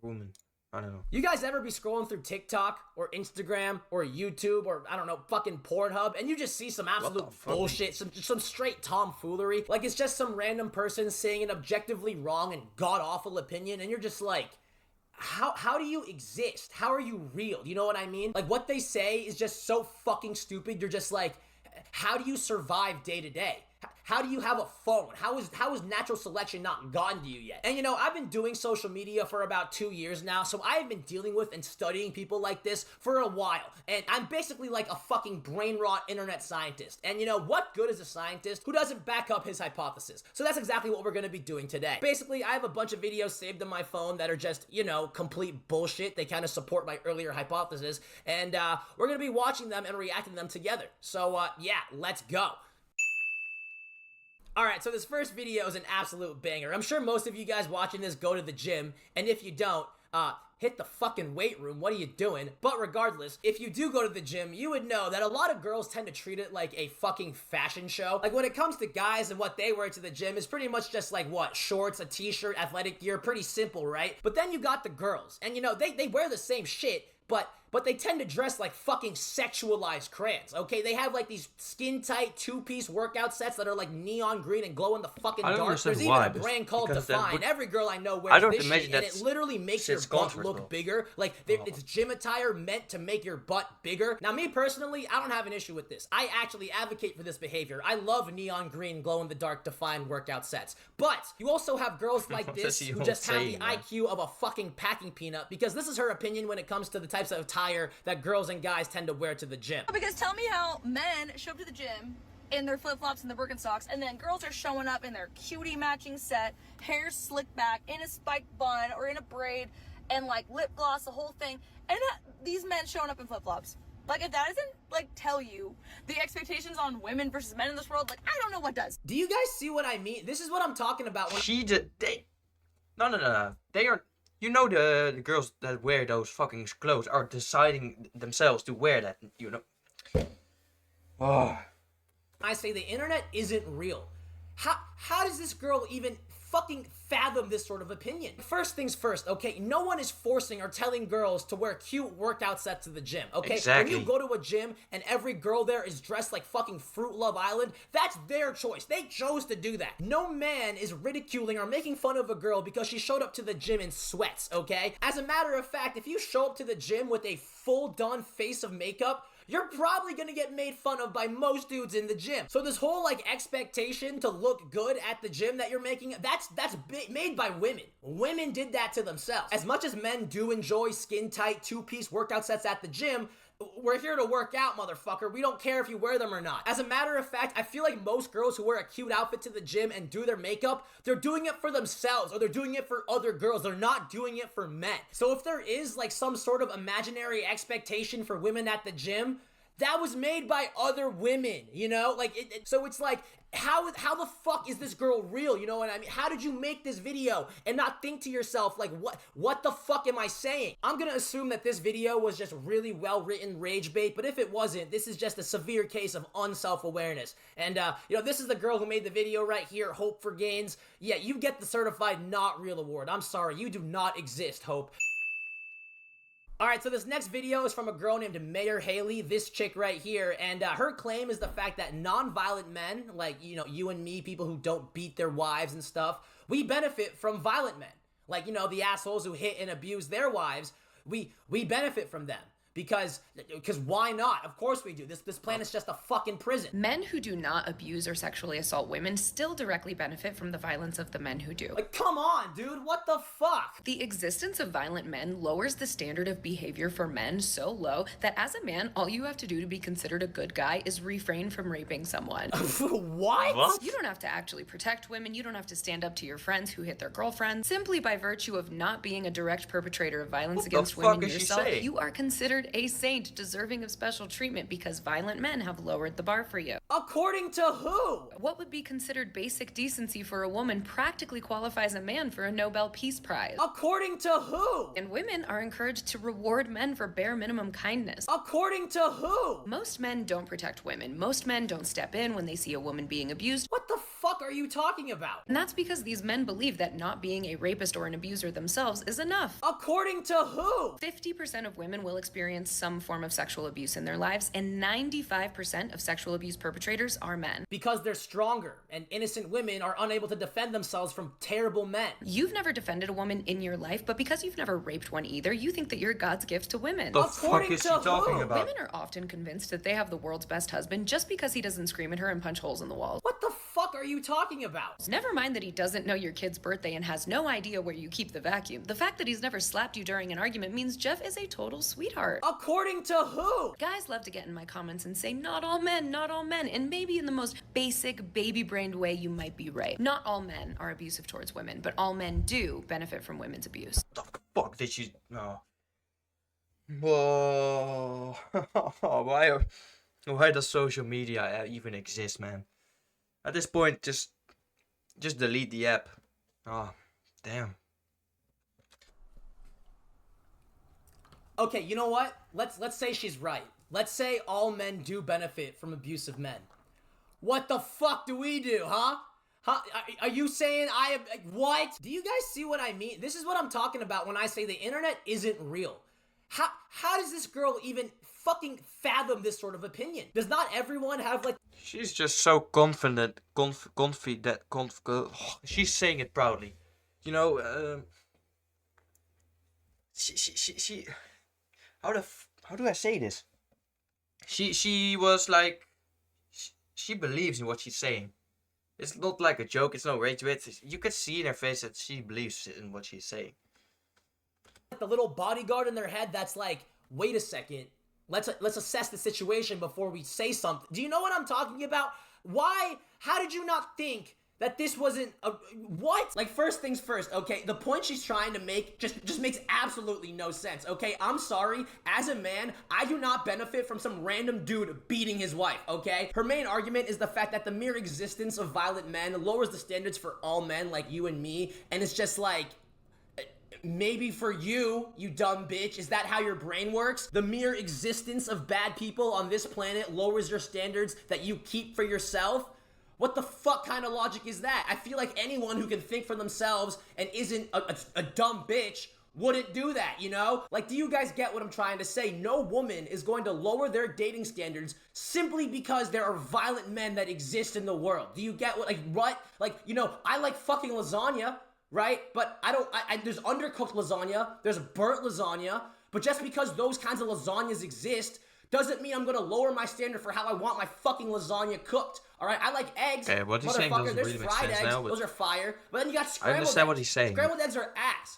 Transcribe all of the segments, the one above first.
woman. I don't know. You guys ever be scrolling through TikTok or Instagram or YouTube or, I don't know, fucking Pornhub, and you just see some absolute bullshit, some straight tomfoolery? Like, it's just some random person saying an objectively wrong and god-awful opinion, and you're just like, how do you exist? How are you real? You know what I mean? Like, what they say is just so fucking stupid. You're just like, how do you survive day to day? How do you have a phone? How is natural selection not gotten to you yet? And you know, I've been doing social media for about 2 years now, so I have been dealing with and studying people like this for a while. And I'm basically like a fucking brain rot internet scientist. And you know, what good is a scientist who doesn't back up his hypothesis? So that's exactly what we're gonna be doing today. Basically, I have a bunch of videos saved on my phone that are just, you know, complete bullshit. They kind of support my earlier hypothesis. And we're gonna be watching them and reacting to them together. So yeah, let's go. Alright, so this first video is an absolute banger. I'm sure most of you guys watching this go to the gym, and if you don't, hit the fucking weight room. What are you doing? But regardless, if you do go to the gym, you would know that a lot of girls tend to treat it like a fucking fashion show. Like, when it comes to guys and what they wear to the gym is pretty much just like, what, shorts, a t-shirt, athletic gear, pretty simple, right? But then you got the girls, and you know, they wear the same shit, but they tend to dress like fucking sexualized crayons, okay? They have like these skin-tight two-piece workout sets that are like neon green and glow in the fucking dark. There's even a brand called Define. Every girl I know wears this shit, and it literally makes your butt look bigger. Like, it's gym attire meant to make your butt bigger. Now, me personally, I don't have an issue with this. I actually advocate for this behavior. I love neon green, glow-in-the-dark Define workout sets. But you also have girls like this who just have the IQ of a fucking packing peanut, because this is her opinion when it comes to the types of attire that girls and guys tend to wear to the gym. Because tell me how men show up to the gym in their flip-flops and their Birkenstocks, and then girls are showing up in their cutie matching set, hair slicked back, in a spiked bun or in a braid, and like lip gloss, the whole thing, and these men showing up in flip-flops. Like, if that doesn't, like, tell you the expectations on women versus men in this world, like, I don't know what does. Do you guys see what I mean? This is what I'm talking about. No. They are... You know, the girls that wear those fucking clothes are deciding themselves to wear that, you know. Oh. I say the internet isn't real. How does this girl even fucking fathom this sort of opinion? First things first, okay? No one is forcing or telling girls to wear cute workout sets to the gym, okay? Exactly. When you go to a gym and every girl there is dressed like fucking Fruit Love Island, that's their choice. They chose to do that. No man is ridiculing or making fun of a girl because she showed up to the gym in sweats, okay? As a matter of fact, if you show up to the gym with a full done face of makeup, you're probably gonna get made fun of by most dudes in the gym. So this whole, like, expectation to look good at the gym that you're making, that's made by women. Women did that to themselves. As much as men do enjoy skin-tight two-piece workout sets at the gym, we're here to work out, motherfucker. We don't care if you wear them or not. As a matter of fact, I feel like most girls who wear a cute outfit to the gym and do their makeup, they're doing it for themselves, or they're doing it for other girls. They're not doing it for men. So if there is like some sort of imaginary expectation for women at the gym, that was made by other women, you know? Like, so it's like, how the fuck is this girl real? You know what I mean? How did you make this video and not think to yourself, like, what the fuck am I saying? I'm gonna assume that this video was just really well-written rage bait, but if it wasn't, this is just a severe case of unself-awareness. And, you know, this is the girl who made the video right here, Hope for Gains. Yeah, you get the certified not real award. I'm sorry, you do not exist, Hope. Alright, so this next video is from a girl named Mayor Haley, this chick right here, and her claim is the fact that non-violent men, like, you know, you and me, people who don't beat their wives and stuff, we benefit from violent men. Like, you know, the assholes who hit and abuse their wives, we benefit from them. Because why not? Of course we do. This planet's just a fucking prison. Men who do not abuse or sexually assault women still directly benefit from the violence of the men who do. Like, come on, dude. What the fuck? The existence of violent men lowers the standard of behavior for men so low that as a man, all you have to do to be considered a good guy is refrain from raping someone. What? You don't have to actually protect women. You don't have to stand up to your friends who hit their girlfriends. Simply by virtue of not being a direct perpetrator of violence against women yourself, you are considered considered a saint deserving of special treatment because violent men have lowered the bar for you. According to who? What would be considered basic decency for a woman practically qualifies a man for a Nobel Peace Prize. According to who? And women are encouraged to reward men for bare minimum kindness. According to who? Most men don't protect women. Most men don't step in when they see a woman being abused. What the fuck are you talking about? And that's because these men believe that not being a rapist or an abuser themselves is enough. According to who? 50% of women will experience some form of sexual abuse in their lives, and 95% of sexual abuse perpetrators are men. Because they're stronger, and innocent women are unable to defend themselves from terrible men. You've never defended a woman in your life, but because you've never raped one either, you think that you're God's gift to women. The fuck is she talking about? Women are often convinced that they have the world's best husband just because he doesn't scream at her and punch holes in the walls. What the fuck are you talking about? Never mind that he doesn't know your kid's birthday and has no idea where you keep the vacuum. The fact that he's never slapped you during an argument means Jeff is a total sweetheart. According to who? Guys love to get in my comments and say, not all men, and maybe in the most basic, baby-brained way you might be right. Not all men are abusive towards women, but all men do benefit from women's abuse. The fuck did she... No. Whoa. Why does social media even exist, man? At this point, just delete the app. Oh, damn. Okay, you know what? Let's say she's right. Let's say all men do benefit from abusive men. What the fuck do we do, huh? Huh? Are you saying I am... What? Do you guys see what I mean? This is what I'm talking about when I say the internet isn't real. How does this girl even fucking fathom this sort of opinion? Does not everyone have, like... She's just so confident, she's saying it proudly. You know, she how do I say this? She was like, she believes in what she's saying. It's not like a joke, it's no rage to it. You can see in her face that she believes in what she's saying. The little bodyguard in their head that's like, wait a second, let's assess the situation before we say something. Do you know what I'm talking about? Why? How did you not think that this wasn't a... What? Like, first things first, okay? The point she's trying to make just makes absolutely no sense, okay? I'm sorry. As a man, I do not benefit from some random dude beating his wife, okay? Her main argument is the fact that the mere existence of violent men lowers the standards for all men like you and me, and it's just like... Maybe for you, you dumb bitch, is that how your brain works? The mere existence of bad people on this planet lowers your standards that you keep for yourself? What the fuck kind of logic is that? I feel like anyone who can think for themselves and isn't a dumb bitch wouldn't do that, you know? Like, do you guys get what I'm trying to say? No woman is going to lower their dating standards simply because there are violent men that exist in the world. Do you get what? Like, you know, I like fucking lasagna, right? But there's undercooked lasagna, there's burnt lasagna, but just because those kinds of lasagnas exist doesn't mean I'm gonna lower my standard for how I want my fucking lasagna cooked. All right, I like eggs. Okay, what he's saying doesn't really make sense now. Those are fire. But then you got scrambled eggs. I understand what he's saying. Scrambled eggs are ass.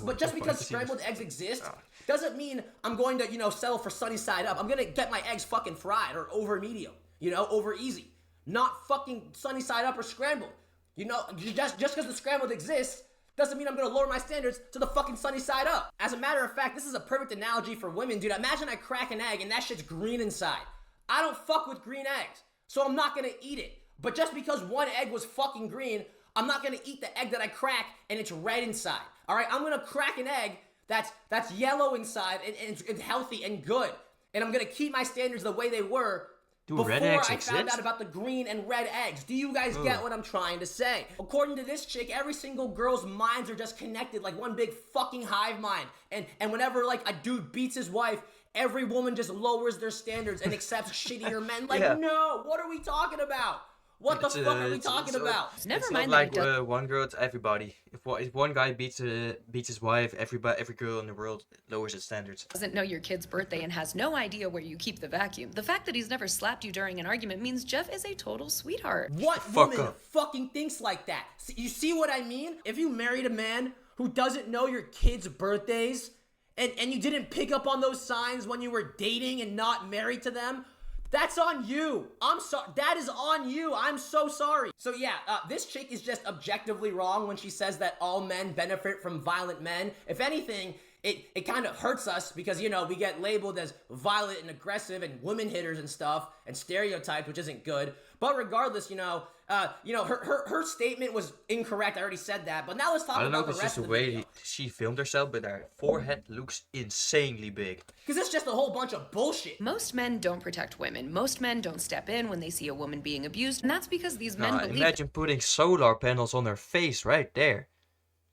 But just because scrambled eggs exist doesn't mean I'm going to, you know, settle for sunny side up. I'm gonna get my eggs fucking fried or over medium, you know, over easy. Not fucking sunny side up or scrambled. You know, just because the scrambled exists doesn't mean I'm gonna lower my standards to the fucking sunny side up. As a matter of fact, this is a perfect analogy for women, dude. Imagine I crack an egg and that shit's green inside. I don't fuck with green eggs, so I'm not gonna eat it. But just because one egg was fucking green, I'm not gonna eat the egg that I crack and it's red inside. All right, I'm gonna crack an egg that's yellow inside and it's healthy and good. And I'm gonna keep my standards the way they were before I found out about the green and red eggs. Do you guys get what I'm trying to say? According to this chick, every single girl's minds are just connected like one big fucking hive mind. And whenever like a dude beats his wife, every woman just lowers their standards and accepts shittier men. Like, no, what are we talking about? What the fuck are we talking about? Never it's mind not like one girl, it's everybody. If one guy beats his wife, every girl in the world lowers its standards. Doesn't know your kid's birthday and has no idea where you keep the vacuum. The fact that he's never slapped you during an argument means Jeff is a total sweetheart. What woman fucking thinks like that? You see what I mean? If you married a man who doesn't know your kids' birthdays and you didn't pick up on those signs when you were dating and not married to them, that's on you. I'm sorry. That is on you. I'm so sorry. So yeah, this chick is just objectively wrong when she says that all men benefit from violent men. If anything, it kind of hurts us because, you know, we get labeled as violent and aggressive and women hitters and stuff and stereotyped, which isn't good. But regardless, her statement was incorrect. I already said that. But now let's talk I don't know about if the it's rest just of the the way video. she filmed herself, but her forehead looks insanely big. Because it's just a whole bunch of bullshit. Most men don't protect women. Most men don't step in when they see a woman being abused, and that's because these men believe Imagine putting solar panels on her face right there.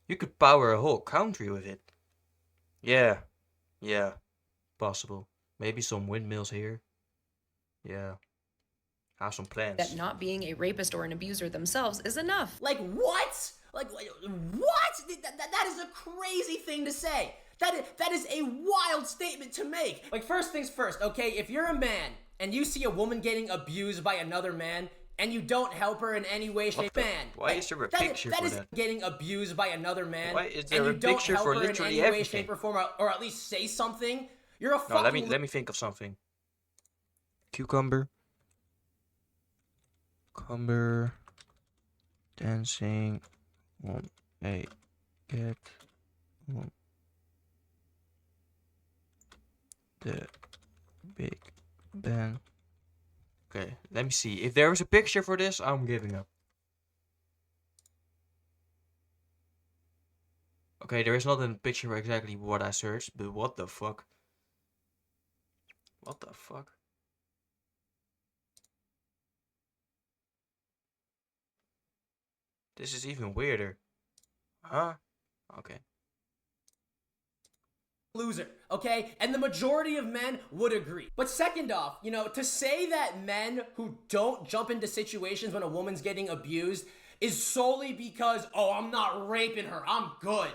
You could power a whole country with it. Yeah, possible. Maybe some windmills here. Yeah, have some plans. that not being a rapist or an abuser themselves is enough. Like, what? Like, what? That is a crazy thing to say. That is a wild statement to make. Like, first things first, okay? If you're a man and you see a woman getting abused by another man and you don't help her in any way, shape, man. Why is there a picture for that? Getting abused by another man. Why is and there you a don't picture help for her in literally any way, everything? shape, or form, or at least say something. You're a No, fucking. let me think of something. Cucumber dancing on a cat on the Big Ben. Okay, let me see. If there is a picture for this, I'm giving up. Okay, there is not a picture for exactly what I searched, but what the fuck? What the fuck? This is even weirder. Huh? Okay. Loser, okay? And the majority of men would agree. But second off, you know, to say that men who don't jump into situations when a woman's getting abused is solely because, oh, I'm not raping her, I'm good.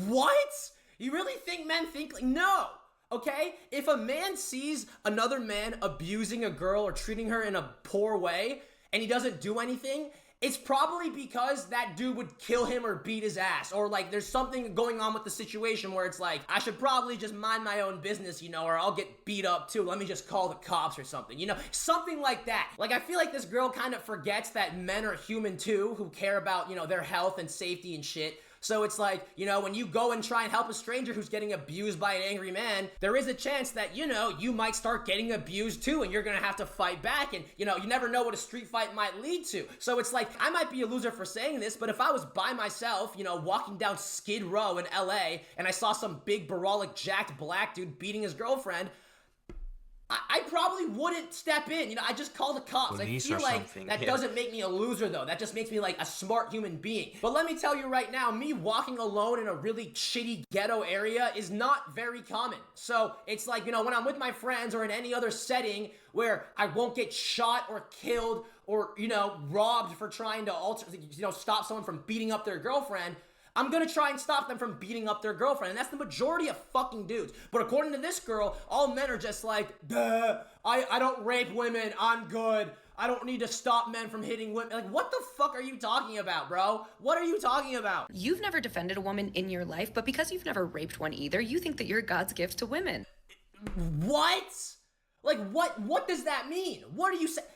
What? You really think men think like, no, okay? If a man sees another man abusing a girl or treating her in a poor way and he doesn't do anything, it's probably because that dude would kill him or beat his ass. Or like there's something going on with the situation where it's like, I should probably just mind my own business, you know, or I'll get beat up too. Let me just call the cops or something, you know? Something like that. Like I feel like this girl kind of forgets that men are human too, who care about, you know, their health and safety and shit. So it's like, you know, when you go and try and help a stranger who's getting abused by an angry man, there is a chance that, you know, you might start getting abused too, and you're gonna have to fight back, and, you know, you never know what a street fight might lead to. So it's like, I might be a loser for saying this, but if I was by myself, you know, walking down Skid Row in LA, and I saw some big, brolic, jacked black dude beating his girlfriend, I probably wouldn't step in. You know, I just call the cops. Police I feel or like something, that yeah. doesn't make me a loser, though. That just makes me like a smart human being. But let me tell you right now, me walking alone in a really shitty ghetto area is not very common. So it's like, you know, when I'm with my friends or in any other setting where I won't get shot or killed or, you know, robbed for trying to stop someone from beating up their girlfriend, I'm gonna try and stop them from beating up their girlfriend, and that's the majority of fucking dudes. But according to this girl, all men are just like, duh, I don't rape women, I'm good. I don't need to stop men from hitting women. Like, what the fuck are you talking about, bro? What are you talking about? You've never defended a woman in your life, but because you've never raped one either, you think that you're God's gift to women. What? Like, what does that mean? What are you saying?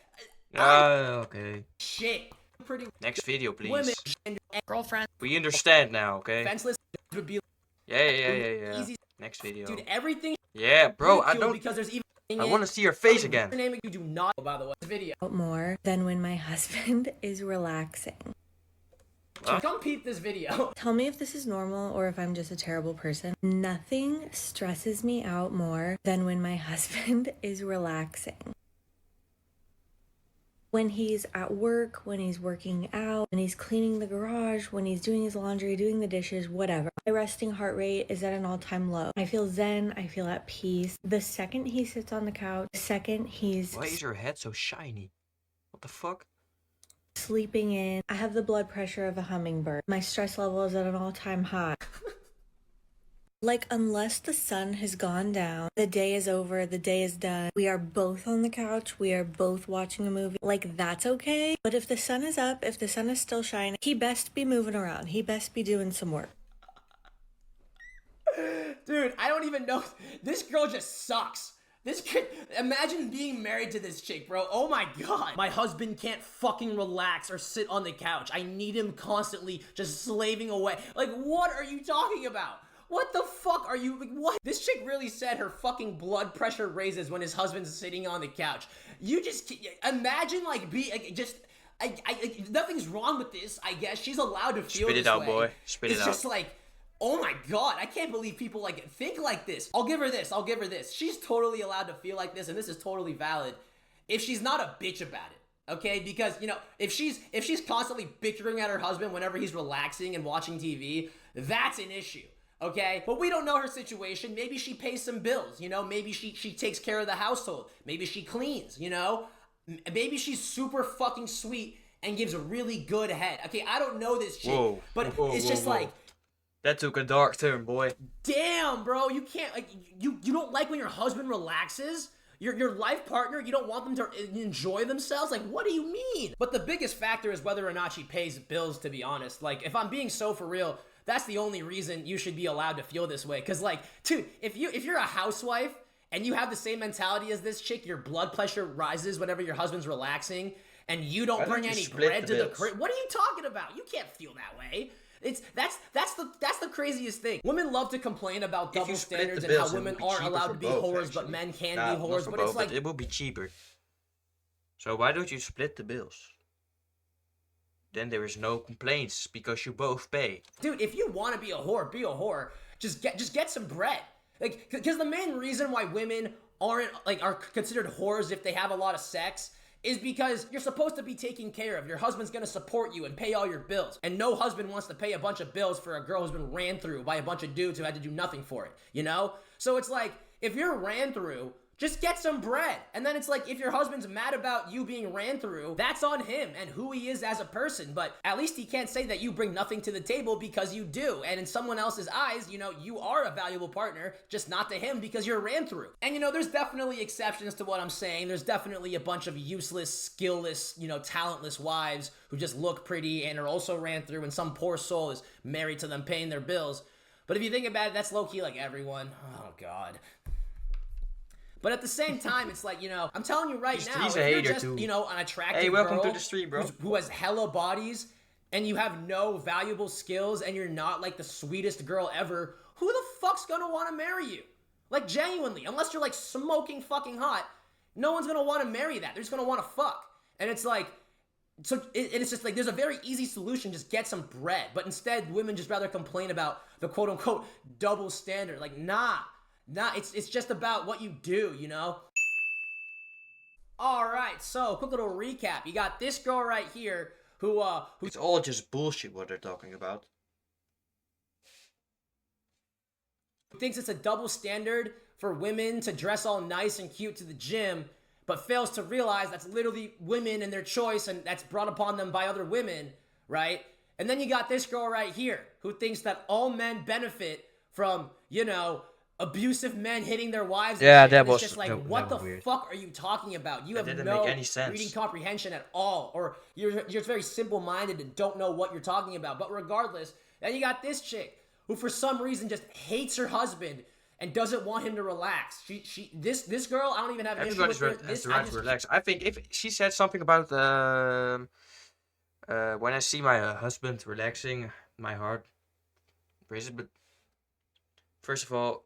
Okay. Shit. Pretty Next video, please. women and Girlfriend. We understand now, okay? defenseless would be Yeah. easy. Next video. Dude, everything Yeah, bro, I ridiculed don't... because there's even I want to see your face Your again. name you do not, by the way, this video. More than when my husband is relaxing. Huh? Come peep this video. Tell me if this is normal or if I'm just a terrible person. Nothing stresses me out more than when my husband is relaxing. When he's at work, when he's working out, when he's cleaning the garage, when he's doing his laundry, doing the dishes, whatever. My resting heart rate is at an all-time low. I feel zen, I feel at peace. The second he sits on the couch, the second he's Why is your head so shiny? What the fuck? sleeping in, I have the blood pressure of a hummingbird. My stress level is at an all-time high. Like, unless the sun has gone down, the day is over, the day is done, we are both on the couch, we are both watching a movie, like, that's okay. But if the sun is up, if the sun is still shining, he best be moving around. He best be doing some work. Dude, I don't even know. This girl just sucks. This kid, imagine being married to this chick, bro. Oh my god. My husband can't fucking relax or sit on the couch. I need him constantly just slaving away. Like, what are you talking about? What the fuck are you, like, what? This chick really said her fucking blood pressure raises when his husband's sitting on the couch. You just, imagine, like, nothing's wrong with this, I guess. She's allowed to feel Spit it this out, way. boy. Spit it out. It's just like, oh my god, I can't believe people, like, think like this. I'll give her this. She's totally allowed to feel like this, and this is totally valid if she's not a bitch about it, okay? Because, you know, if she's constantly bickering at her husband whenever he's relaxing and watching TV, that's an issue, okay? But we don't know her situation. Maybe she pays some bills, you know? Maybe she takes care of the household. Maybe she cleans, you know? Maybe she's super fucking sweet and gives a really good head. Okay, I don't know this chick, but it's just like, that took a dark turn, boy. damn, bro, you can't, like, you don't like when your husband relaxes? Your life partner, you don't want them to enjoy themselves? Like, what do you mean? But the biggest factor is whether or not she pays bills, to be honest. Like, if I'm being so for real, that's the only reason you should be allowed to feel this way. Because, like, dude, if you're a housewife and you have the same mentality as this chick, your blood pressure rises whenever your husband's relaxing, and you don't bring any bread to the crib. What are you talking about? You can't feel that way. That's the craziest thing. Women love to complain about double standards and how women aren't allowed to be whores, but men can be whores. But it's like, it will be cheaper. So why don't you split the bills? Then there is no complaints because you both pay. dude, if you want to be a whore, be a whore. Just get some bread. Like, because the main reason why women are considered whores if they have a lot of sex is because you're supposed to be taken care of. Your husband's gonna support you and pay all your bills. And no husband wants to pay a bunch of bills for a girl who's been ran through by a bunch of dudes who had to do nothing for it, you know? So it's like, if you're ran through, just get some bread. And then it's like, if your husband's mad about you being ran through, that's on him and who he is as a person. But at least he can't say that you bring nothing to the table, because you do. And in someone else's eyes, you know, you are a valuable partner, just not to him because you're ran through. And, you know, there's definitely exceptions to what I'm saying. There's definitely a bunch of useless, skillless, you know, talentless wives who just look pretty and are also ran through, and some poor soul is married to them paying their bills. But if you think about it, that's low-key like everyone. Oh, God. But at the same time, it's like, you know, I'm telling you right now, if you're just, you know, an attractive welcome girl to the stream, bro. who has hella bodies, and you have no valuable skills, and you're not like the sweetest girl ever, who the fuck's gonna want to marry you? Like, genuinely, unless you're like smoking fucking hot, no one's gonna want to marry that. They're just gonna want to fuck. And it's like, so it's just like, there's a very easy solution: just get some bread. But instead, women just rather complain about the quote unquote double standard. Like, nah, it's just about what you do, you know? Alright, so quick little recap. You got this girl right here who It's all just bullshit what they're talking about. who thinks it's a double standard for women to dress all nice and cute to the gym, but fails to realize that's literally women and their choice, and that's brought upon them by other women, right? And then you got this girl right here who thinks that all men benefit from, you know, abusive men hitting their wives. Yeah, and shit. that And was it's just like, that what the weird. fuck are you talking about? You That have didn't no make any sense. reading comprehension at all, or you're just very simple-minded and don't know what you're talking about. But regardless, then you got this chick who for some reason just hates her husband and doesn't want him to relax. This girl, I don't even have an issue with her. Has the right to relax. I think if she said something about when I see my husband relaxing, my heart races. But first of all,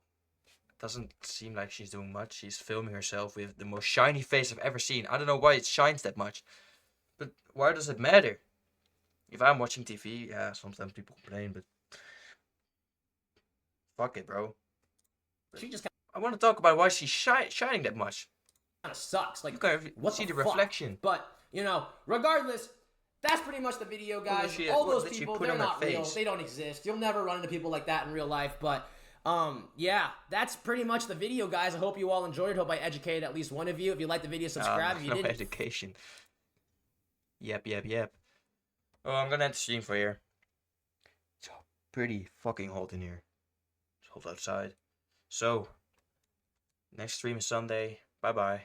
it doesn't seem like she's doing much. She's filming herself with the most shiny face I've ever seen. I don't know why it shines that much, but why does it matter? If I'm watching TV, yeah, sometimes people complain, but fuck it, bro. She just I want to talk about why she's shining that much. kind of sucks. Like, Okay, what see the fuck? reflection. But, you know, regardless, that's pretty much the video, guys. All what those did she people, put they're on her not real. face? They don't exist. You'll never run into people like that in real life. But, yeah, that's pretty much the video, guys. I hope you all enjoyed it. Hope I educated at least one of you. If you liked the video, subscribe. If you No didn't, education. Yep. Oh, I'm gonna end the stream for here. It's pretty fucking hot in here. It's hot outside. So, next stream is Sunday. Bye bye.